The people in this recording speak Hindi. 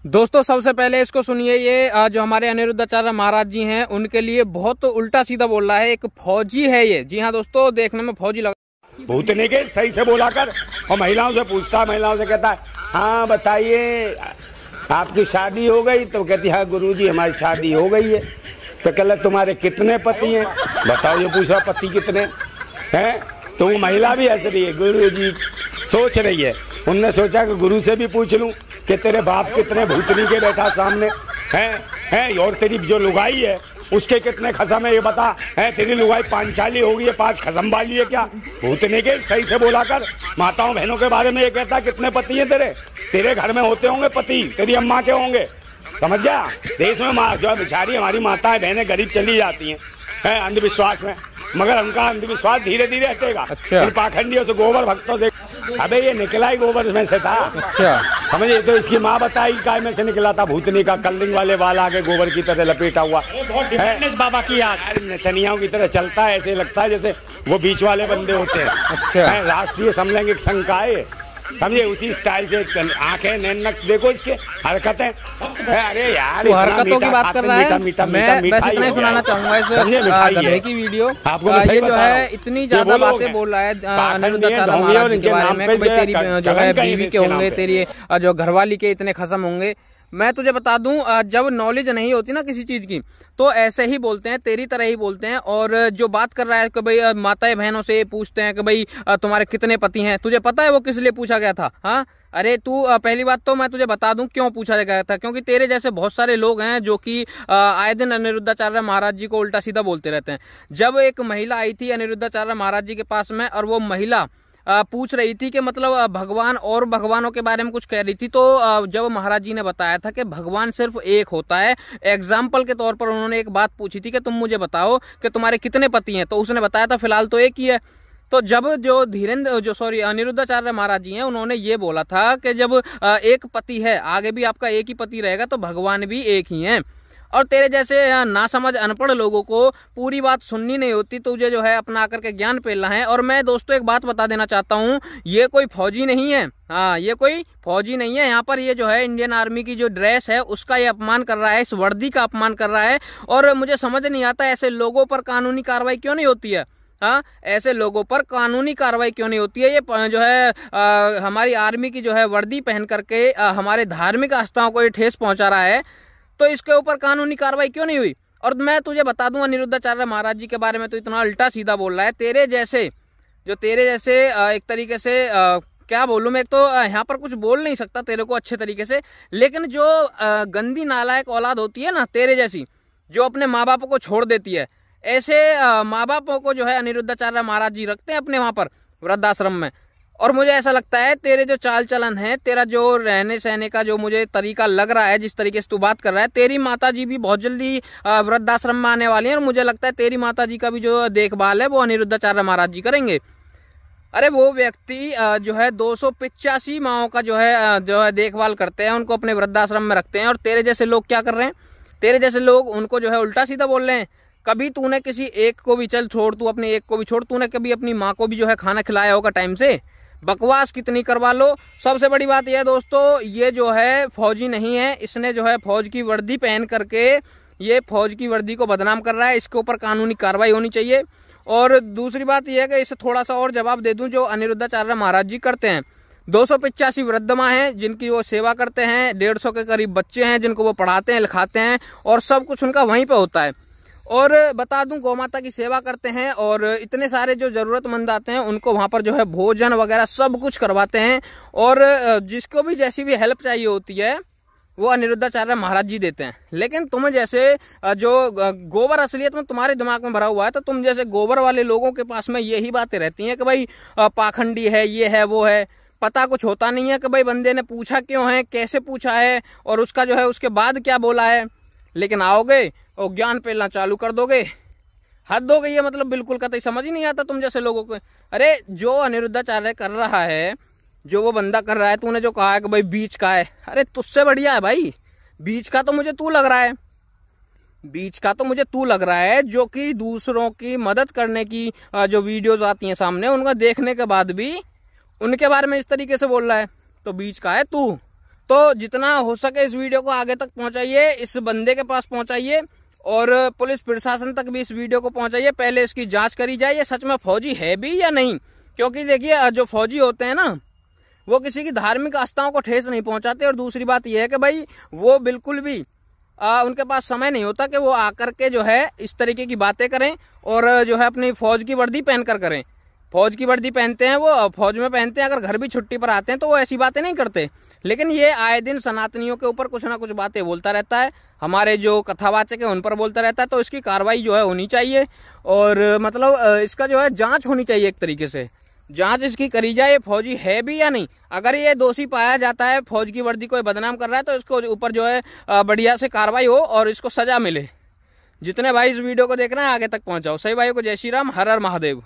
दोस्तों सबसे पहले इसको सुनिए, ये जो हमारे अनिरुद्धाचार्य महाराज जी हैं उनके लिए बहुत उल्टा सीधा बोल रहा है। एक फौजी है ये, जी हाँ दोस्तों, देखने में फौजी लगा। भूतने के सही से बोला कर। और महिलाओं से पूछता, महिलाओं से कहता है हाँ बताइए आपकी शादी हो गई? तो कहती हाँ गुरुजी हमारी शादी हो गई है। तो कहला तुम्हारे कितने पति हैं? बताओ, ये पूछा पति कितने हैं? तो वो महिला भी हंस रही है, गुरुजी सोच रही है। उनने सोचा कि गुरु से भी पूछ लूं कि तेरे बाप कितने, भूतनी के बैठा सामने हैं और तेरी जो लुगाई है उसके कितने खसम है ये बता। है तेरी लुगाई पांचाली हो गई है, 5 खसम वाली है क्या? भूतनी के सही से बोला कर। माताओं बहनों के बारे में ये कहता कितने पति हैं तेरे घर में होते होंगे पति, तेरी अम्मा के होंगे, समझ गया? देश में जो बेचारी हमारी माताएं बहनें गरीब चली जाती हैं अंधविश्वास में, मगर उनका अंधविश्वास धीरे धीरे हटेगा। अच्छा। इन पाखंडियों से, गोबर भक्तों से। अबे ये निकला ही गोबर में से था। अच्छा, समझे? तो इसकी माँ बताई काय में से निकला था, भूतनी का कलिंग वाले बाल आगे गोबर की तरह लपेटा हुआ है। बाबा की याद नचनियाओं की तरह चलता है, ऐसे लगता है जैसे वो बीच वाले बंदे होते हैं। अच्छा। राष्ट्रीय समलैंगिक संघ का है, समझे? उसी स्टाइल से आंखें, नैन नक्श देखो इसके, हरकतें। अरे यार तो हरकतों की बात कर रहा है। मीठा मैं बस इतना ही सुनाना चाहूंगा इस गधे की वीडियो। ये जो है इतनी ज्यादा बातें बोल रहा है अनिरुद्धाचार्य महाराज जी के बारे में कि भाई तेरी जो है बीवी के होंगे, तेरी जो घरवाली के इतने खसम होंगे। मैं तुझे बता दूं, जब नॉलेज नहीं होती ना किसी चीज की तो ऐसे ही बोलते हैं, तेरी तरह ही बोलते हैं। और जो बात कर रहा है कि भाई माताएं बहनों से पूछते हैं कि भाई तुम्हारे कितने पति हैं, तुझे पता है वो किस लिए पूछा गया था? हाँ, अरे तू पहली बात तो मैं तुझे बता दूं क्यों पूछा गया था। क्योंकि तेरे जैसे बहुत सारे लोग हैं जो कि आए दिन अनिरुद्धाचार्य महाराज जी को उल्टा सीधा बोलते रहते हैं। जब एक महिला आई थी अनिरुद्धाचार्य महाराज जी के पास में और वो महिला पूछ रही थी कि मतलब भगवान और भगवानों के बारे में कुछ कह रही थी, तो जब महाराज जी ने बताया था कि भगवान सिर्फ एक होता है, एग्जाम्पल के तौर पर उन्होंने एक बात पूछी थी कि तुम मुझे बताओ कि तुम्हारे कितने पति हैं, तो उसने बताया था फिलहाल तो एक ही है। तो जब जो अनिरुद्धाचार्य महाराज जी हैं उन्होंने ये बोला था कि जब एक पति है, आगे भी आपका एक ही पति रहेगा, तो भगवान भी एक ही है। और तेरे जैसे नासमझ अनपढ़ लोगों को पूरी बात सुननी नहीं होती, तुझे जो है अपना आकर के ज्ञान पेलना है। और मैं दोस्तों एक बात बता देना चाहता हूँ, ये कोई फौजी नहीं है। हाँ, ये कोई फौजी नहीं है। यहाँ पर ये जो है इंडियन आर्मी की जो ड्रेस है उसका ये अपमान कर रहा है, इस वर्दी का अपमान कर रहा है। और मुझे समझ नहीं आता ऐसे लोगों पर कानूनी कार्रवाई क्यों नहीं होती है। हाँ, ऐसे लोगों पर कानूनी कार्रवाई क्यों नहीं होती है? ये जो है हमारी आर्मी की जो है वर्दी पहन करके हमारे धार्मिक आस्थाओं को ये ठेस पहुंचा रहा है, तो इसके ऊपर कानूनी कार्रवाई क्यों नहीं हुई? और मैं तुझे बता दूं अनिरुद्धाचार्य महाराज जी के बारे में तो इतना उल्टा सीधा बोल रहा है। तेरे जैसे एक तरीके से क्या बोलूं मैं, एक तो यहाँ पर कुछ बोल नहीं सकता तेरे को अच्छे तरीके से, लेकिन जो गंदी नालायक औलाद होती है ना तेरे जैसी, जो अपने माँ बाप को छोड़ देती है, ऐसे माँ बापों को जो है अनिरुद्धाचार्य महाराज जी रखते हैं अपने वहां पर वृद्धाश्रम में। और मुझे ऐसा लगता है तेरे जो चाल चलन है, तेरा जो रहने सहने का जो मुझे तरीका लग रहा है, जिस तरीके से तू बात कर रहा है, तेरी माताजी भी बहुत जल्दी वृद्धाश्रम में आने वाली है। और मुझे लगता है तेरी माताजी का भी जो देखभाल है वो अनिरुद्धाचार्य महाराज जी करेंगे। अरे वो व्यक्ति जो है 285 माओं का जो है देखभाल करते हैं, उनको अपने वृद्धाश्रम में रखते हैं। और तेरे जैसे लोग क्या कर रहे हैं? तेरे जैसे लोग उनको जो है उल्टा सीधा बोल रहे हैं। कभी तूने किसी एक को भी, चल छोड़, तू अपने एक को भी छोड़, तूने कभी अपनी माँ को भी जो है खाना खिलाया होगा टाइम से? बकवास कितनी करवा लो। सबसे बड़ी बात यह है दोस्तों, ये जो है फौजी नहीं है, इसने जो है फौज की वर्दी पहन करके ये फौज की वर्दी को बदनाम कर रहा है। इसके ऊपर कानूनी कार्रवाई होनी चाहिए। और दूसरी बात यह है कि इसे थोड़ा सा और जवाब दे दूं, जो अनिरुद्धाचार्य महाराज जी करते हैं, 285 वृद्ध माँ हैं जिनकी वो सेवा करते हैं, 150 के करीब बच्चे हैं जिनको वो पढ़ाते हैं, लिखाते हैं, और सब कुछ उनका वहीं पे होता है। और बता दूं गौ माता की सेवा करते हैं, और इतने सारे जो जरूरतमंद आते हैं उनको वहां पर जो है भोजन वगैरह सब कुछ करवाते हैं। और जिसको भी जैसी भी हेल्प चाहिए होती है वो अनिरुद्धाचार्य महाराज जी देते हैं। लेकिन तुम जैसे जो गोबर असलियत में तुम्हारे दिमाग में भरा हुआ है, तो तुम जैसे गोबर वाले लोगों के पास में यही बातें रहती हैं कि भाई पाखंडी है, ये है, वो है। पता कुछ होता नहीं है कि भाई बंदे ने पूछा क्यों है, कैसे पूछा है, और उसका जो है उसके बाद क्या बोला है। लेकिन आओगे और ज्ञान पेलना चालू कर दोगे, हद हो गई है। मतलब बिल्कुल कतई समझ ही नहीं आता तुम जैसे लोगों को। अरे जो अनिरुद्धाचार्य कर रहा है, जो वो बंदा कर रहा है, तूने जो कहा है कि भाई बीच का है, अरे तुझसे बढ़िया है भाई। बीच का तो मुझे तू लग रहा है, बीच का तो मुझे तू लग रहा है, जो कि दूसरों की मदद करने की जो वीडियोज आती हैं सामने, उनका देखने के बाद भी उनके बारे में इस तरीके से बोल रहा है। तो बीच का है तू। तो जितना हो सके इस वीडियो को आगे तक पहुंचाइए, इस बंदे के पास पहुंचाइए और पुलिस प्रशासन तक भी इस वीडियो को पहुंचाइए। पहले इसकी जांच करी जाए ये सच में फौजी है भी या नहीं, क्योंकि देखिए जो फौजी होते हैं ना वो किसी की धार्मिक आस्थाओं को ठेस नहीं पहुंचाते। और दूसरी बात यह है कि भाई वो बिल्कुल भी उनके पास समय नहीं होता कि वो आकर के जो है इस तरीके की बातें करें और जो है अपनी फौज की वर्दी पहनकर करें। फौज की वर्दी पहनते हैं, वो फौज में पहनते हैं, अगर घर भी छुट्टी पर आते हैं तो वो ऐसी बातें नहीं करते। लेकिन ये आए दिन सनातनियों के ऊपर कुछ ना कुछ बातें बोलता रहता है, हमारे जो कथावाचक है उन पर बोलता रहता है। तो इसकी कार्रवाई जो है होनी चाहिए और मतलब इसका जो है जांच होनी चाहिए, एक तरीके से जांच इसकी करी जाए फौजी है भी या नहीं। अगर ये दोषी पाया जाता है, फौज की वर्दी को बदनाम कर रहा है, तो इसको ऊपर जो है बढ़िया से कार्रवाई हो और इसको सजा मिले। जितने भाई इस वीडियो को देख रहे हैं आगे तक पहुंचाओ। सही भाइयों को जय श्री राम, हर हर महादेव।